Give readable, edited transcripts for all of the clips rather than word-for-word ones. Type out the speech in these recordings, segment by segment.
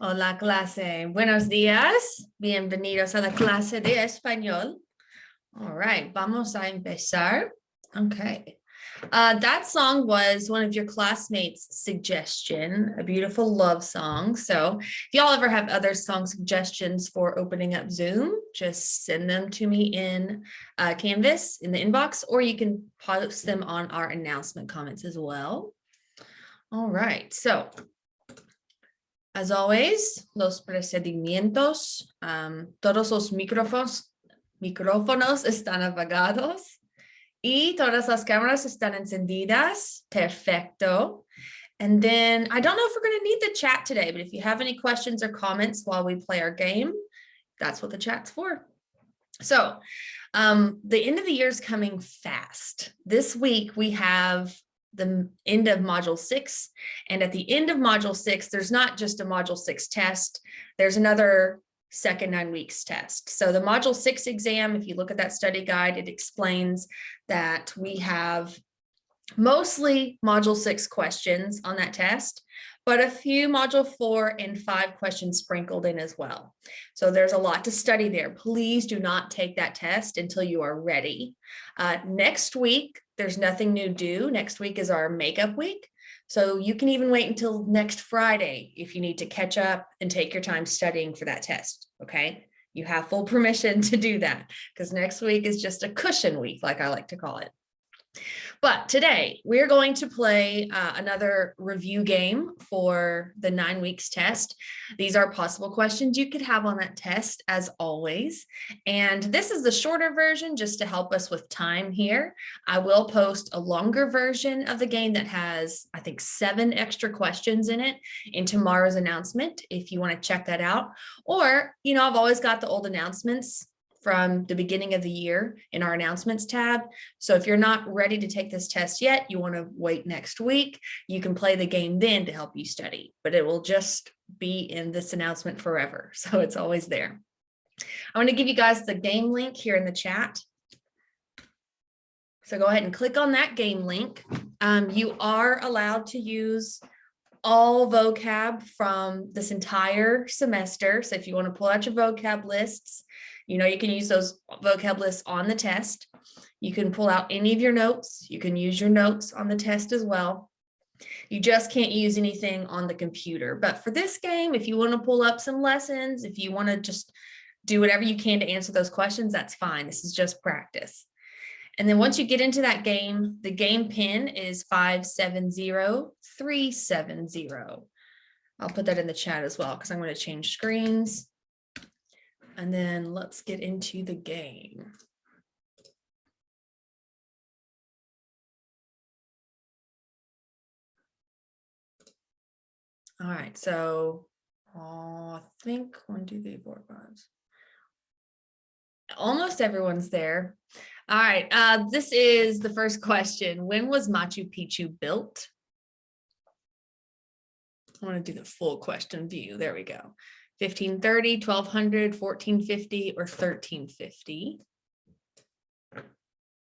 Hola clase. Buenos días. Bienvenidos a la clase de español. All right, vamos a empezar. Okay. That song was one of your classmates' suggestion, a beautiful love song. So if y'all ever have other song suggestions for opening up Zoom, just send them to me in Canvas in the inbox, or you can post them on our announcement comments as well. All right, so as always, los procedimientos, todos los micrófonos están apagados y todas las cámaras están encendidas. Perfecto. And then I don't know if we're going to need the chat today, but if you have any questions or comments while we play our game, that's what the chat's for. So the end of the year is coming fast. This week we have the end of module 6. And at the end of module 6, there's not just a module 6 test, there's another second 9 weeks test. So the module 6 exam, if you look at that study guide, it explains that we have mostly module 6 questions on that test, but a few module 4 and 5 questions sprinkled in as well. So there's a lot to study there. Please do not take that test until you are ready. Next week, there's nothing new due. Next week is our makeup week. So you can even wait until next Friday if you need to catch up and take your time studying for that test, okay? You have full permission to do that because next week is just a cushion week, like I like to call it. But today we're going to play another review game for the 9 weeks test. These are possible questions you could have on that test as always. And this is the shorter version just to help us with time here. I will post a longer version of the game that has, I think, 7 extra questions in it in tomorrow's announcement if you want to check that out. Or, you know, I've always got the old announcements from the beginning of the year in our announcements tab. So if you're not ready to take this test yet, you want to wait next week, you can play the game then to help you study, but it will just be in this announcement forever. So it's always there. I'm going to give you guys the game link here in the chat. So go ahead and click on that game link. You are allowed to use all vocab from this entire semester. So if you want to pull out your vocab lists, you know, you can use those vocab lists on the test. You can pull out any of your notes. You can use your notes on the test as well. You just can't use anything on the computer. But for this game, if you want to pull up some lessons, if you want to just do whatever you can to answer those questions, that's fine. This is just practice. And then once you get into that game, the game pin is 570370. I'll put that in the chat as well because I'm going to change screens. And then let's get into the game. All right, so I think 1, 2, 3, 4, 5. Almost everyone's there. All right, this is the first question. When was Machu Picchu built? I want to do the full question view. There we go. 1530, 1200, 1450, or 1350.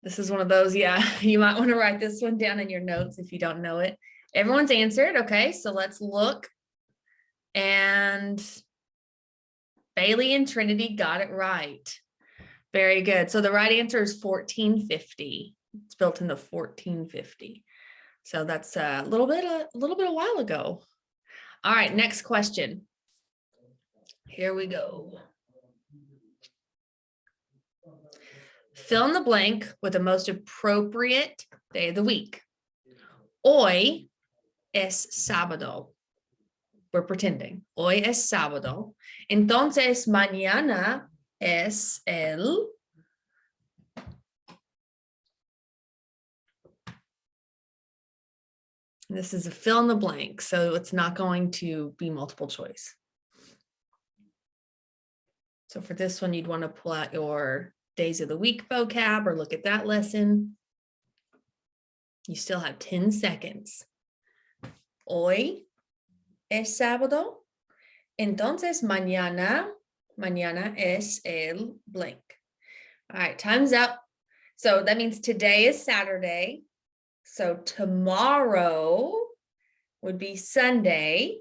This is one of those, yeah, you might want to write this one down in your notes if you don't know it. Everyone's answered. Okay, so let's look. And Bailey and Trinity got it right. Very good. So the right answer is 1450. It's built in the 1450. So that's a little bit a while ago. All right, next question. Here we go. Fill in the blank with the most appropriate day of the week. Hoy es sábado. We're pretending. Hoy es sábado. Entonces, mañana es el... This is a fill in the blank, so it's not going to be multiple choice. So for this one, you'd want to pull out your days of the week vocab or look at that lesson. You still have 10 seconds. Hoy es sábado. Entonces mañana es el blank. All right, time's up. So that means today is Saturday. So tomorrow would be Sunday.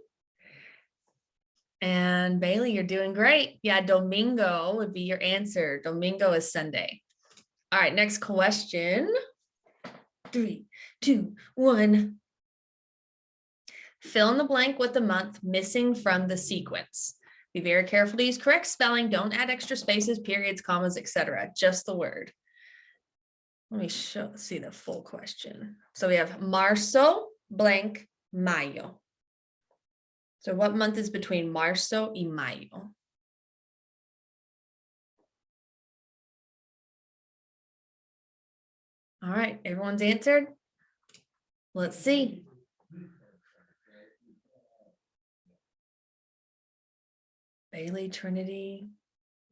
And Bailey, you're doing great. Yeah, domingo would be your answer. Domingo is Sunday. All right, next question. 3, 2, 1. Fill in the blank with the month missing from the sequence. Be very careful to use correct spelling. Don't add extra spaces, periods, commas, etc. Just the word. Let me see the full question. So we have marzo blank mayo. So what month is between marzo y mayo? All right, everyone's answered. Let's see. Bailey, Trinity,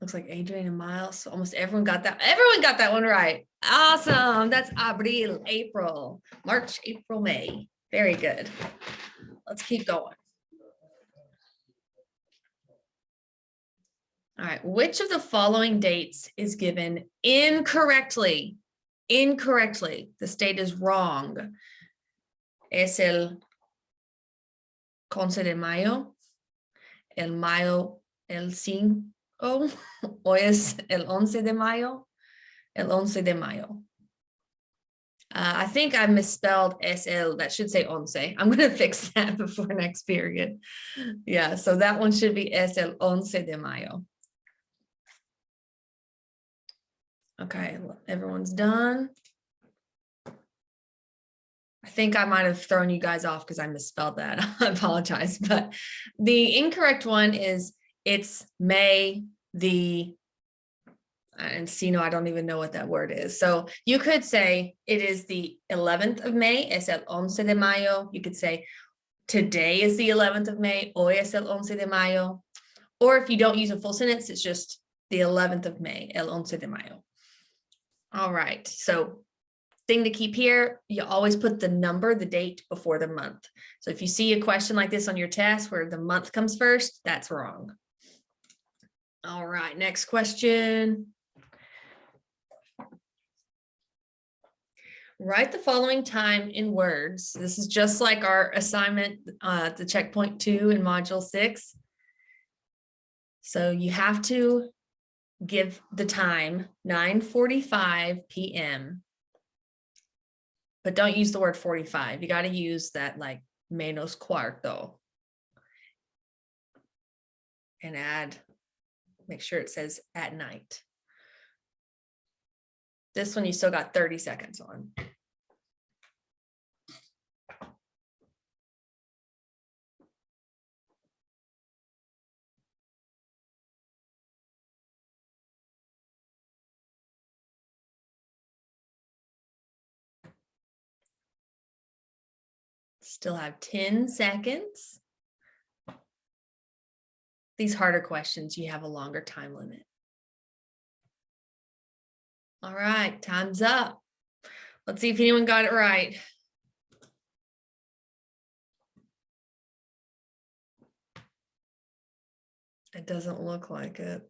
looks like Adrian and Miles. So almost everyone got that. Everyone got that one right. Awesome. That's Abril, April, March, April, May. Very good. Let's keep going. All right. Which of the following dates is given incorrectly? Incorrectly. The state is wrong. Es el 11 de mayo, el mayo el 5, o es el 11 de mayo, el 11 de mayo. I think I misspelled SL. That should say 11. I'm going to fix that before next period. Yeah, so that one should be es el 11 de mayo. Okay, everyone's done. I think I might have thrown you guys off because I misspelled that. I apologize, but the incorrect one is it's May the, and see, no, I don't even know what that word is. So you could say it is the 11th of May, es el 11 de mayo. You could say today is the 11th of May, hoy es el 11 de mayo. Or if you don't use a full sentence, it's just the 11th of May, el 11 de mayo. All right, so thing to keep here, you always put the number, the date before the month. So if you see a question like this on your test where the month comes first, that's wrong. All right, next question. Write the following time in words. This is just like our assignment, the checkpoint 2 in module 6. So you have to give the time 9:45 p.m. But don't use the word 45. You got to use that like menos cuarto. And add, make sure it says at night. This one you still got 30 seconds on. Still have 10 seconds. These harder questions, you have a longer time limit. All right, time's up. Let's see if anyone got it right. It doesn't look like it.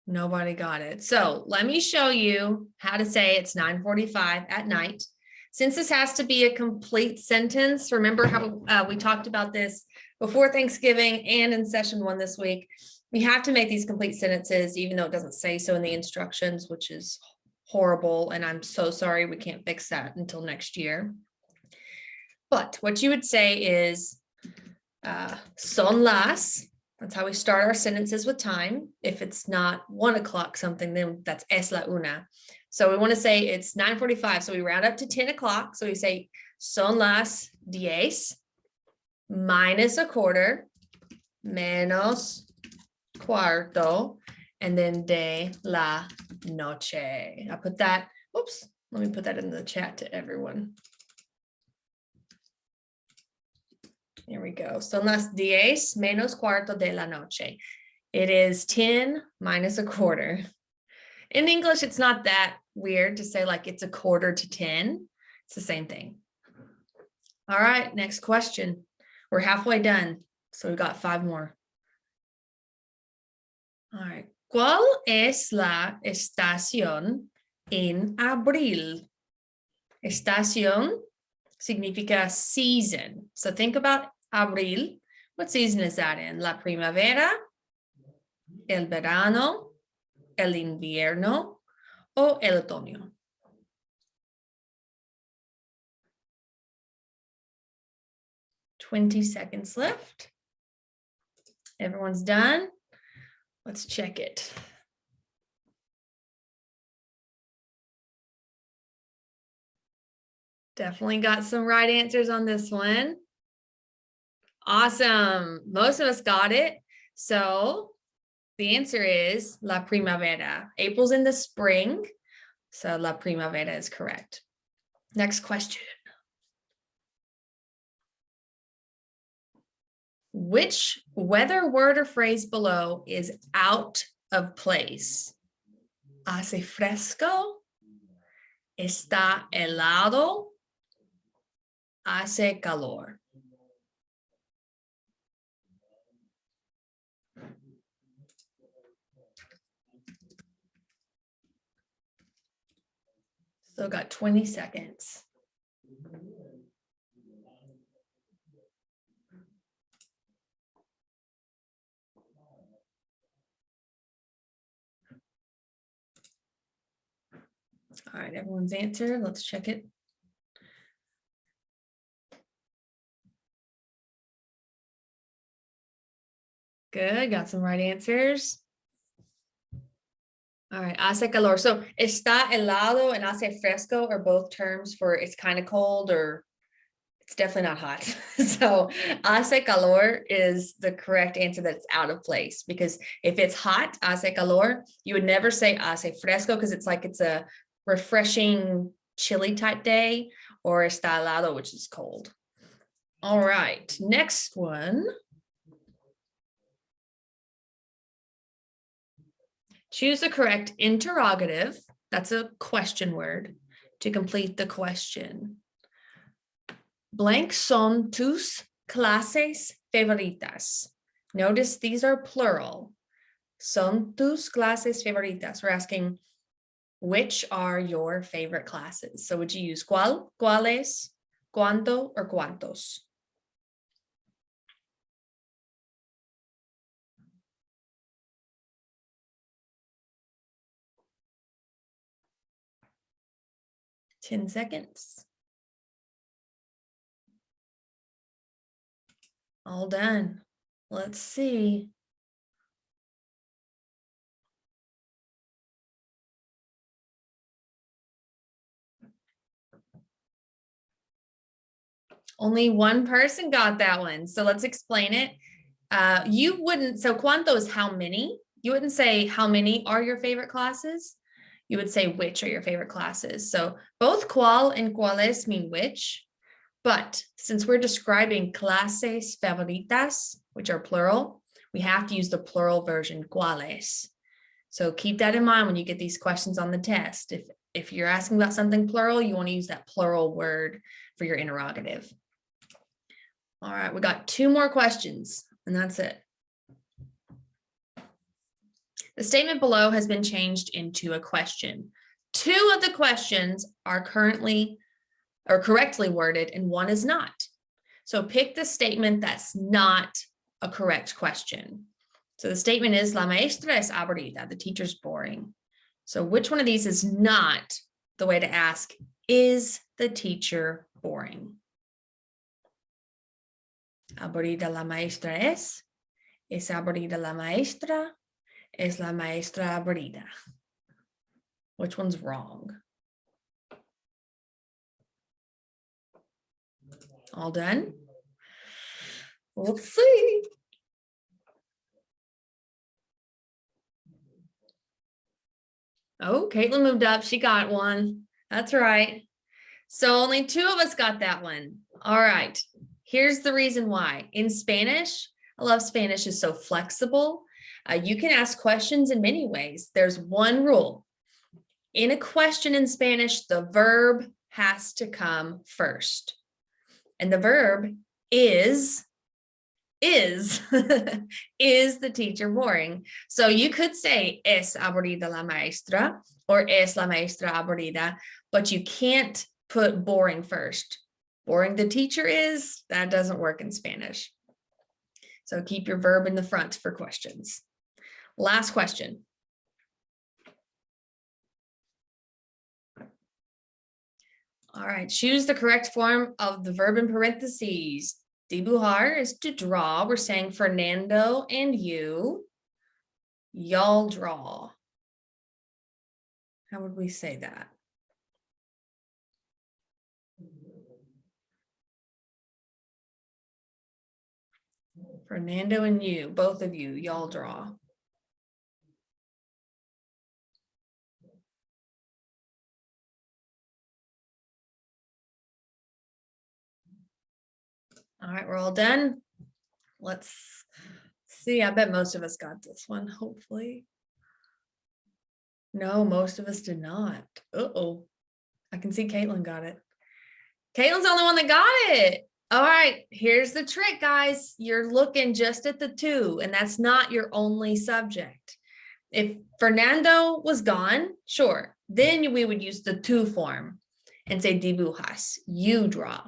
Nobody got it. So let me show you how to say it's 9:45 at night. Since this has to be a complete sentence, remember how we talked about this before Thanksgiving and in session 1 this week. We have to make these complete sentences, even though it doesn't say so in the instructions, which is horrible. And I'm so sorry, we can't fix that until next year. But what you would say is son las. That's how we start our sentences with time. If it's not 1 o'clock something, then that's es la una. So we want to say it's 9:45. So we round up to 10 o'clock. So we say son las 10 minus a quarter menos cuarto and then de la noche. I put that, oops, let me put that in the chat to everyone. Here we go. Son las 10 menos cuarto de la noche. It is 10 minus a quarter. In English, it's not that weird to say like it's a quarter to 10. It's the same thing. All right, next question. We're halfway done. So we've got 5 more. All right. ¿Cuál es la estación en abril? Estación significa season. So think about abril, What season is that in? La primavera, el verano, el invierno, o el otoño? "20 seconds left. Everyone's done. Let's check it. Definitely got some right answers on this one. Awesome. Most of us got it. So the answer is la primavera. April's in the spring. So la primavera is correct. Next question. Which weather word or phrase below is out of place? Hace fresco, está helado, hace calor. Still got 20 seconds. All right, everyone's answered. Let's check it. Good, got some right answers. All right, hace calor. So está helado and hace fresco are both terms for it's kind of cold or it's definitely not hot. So hace calor is the correct answer that it's out of place, because if it's hot, hace calor, you would never say hace fresco because it's like it's a refreshing chilly type day, or está helado, which is cold. All right, next one. Choose the correct interrogative, that's a question word, to complete the question. Blank son tus clases favoritas. Notice these are plural. Son tus clases favoritas. We're asking, which are your favorite classes? So would you use cuál, cuáles, cuánto, or cuántos? Ten seconds. All done. Let's see. Only one person got that one. So let's explain it. You wouldn't, so cuánto is how many. You wouldn't say how many are your favorite classes. You would say which are your favorite classes. So both cuál and cuáles mean which, but since we're describing clases favoritas, which are plural, we have to use the plural version, cuáles. So keep that in mind when you get these questions on the test. If you're asking about something plural, you want to use that plural word for your interrogative. All right, we got 2 more questions, and that's it. The statement below has been changed into a question. 2 of the questions are correctly worded, and 1 is not. So pick the statement that's not a correct question. So the statement is, la maestra es aburrida, the teacher's boring. So which one of these is not the way to ask, is the teacher boring? Aburrida la maestra es aburrida la maestra, es la maestra aburrida. Which one's wrong? All done? Let's see. Oh, Caitlin moved up. She got one. That's right. So only 2 of us got that one. All right. Here's the reason why. In Spanish, I love Spanish is so flexible. You can ask questions in many ways. There's one rule. In a question in Spanish, the verb has to come first. And the verb is is the teacher boring? So you could say es aburrida la maestra or es la maestra aburrida, but you can't put boring first. Boring the teacher is, that doesn't work in Spanish. So keep your verb in the front for questions. Last question. All right, choose the correct form of the verb in parentheses. Dibujar is to draw. We're saying Fernando and you. Y'all draw. How would we say that? Fernando and you, both of you, y'all draw. All right, we're all done. Let's see. I bet most of us got this one, hopefully. No, most of us did not. Uh-oh. I can see Caitlin got it. Caitlin's the only one that got it. All right, here's the trick, guys. You're looking just at the two, and that's not your only subject. If Fernando was gone, sure, then we would use the to form and say dibujas, you draw.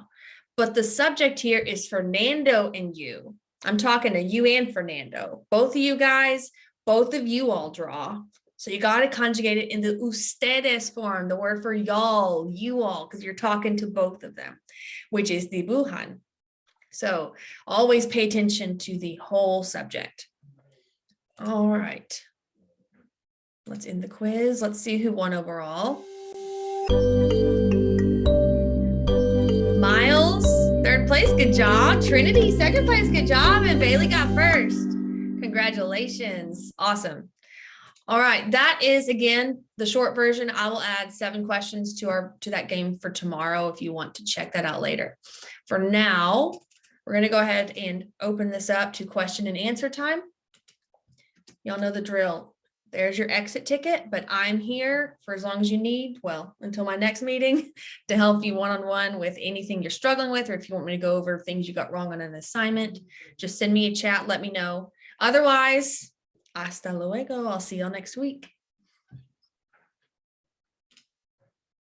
But the subject here is Fernando and you. I'm talking to you and Fernando. Both of you guys, both of you all draw. So you got to conjugate it in the ustedes form, the word for y'all, you all, because you're talking to both of them, which is dibujan. So always pay attention to the whole subject. All right. Let's end the quiz. Let's see who won overall. Miles, third place, good job. Trinity, second place, good job. And Bailey got first. Congratulations. Awesome. All right, that is, again, the short version. I will add 7 questions to that game for tomorrow if you want to check that out later. For now, we're going to go ahead and open this up to question and answer time. Y'all know the drill. There's your exit ticket, but I'm here for as long as you need, well, until my next meeting, to help you one-on-one with anything you're struggling with, or if you want me to go over things you got wrong on an assignment, just send me a chat, let me know. Otherwise, hasta luego. I'll see y'all next week.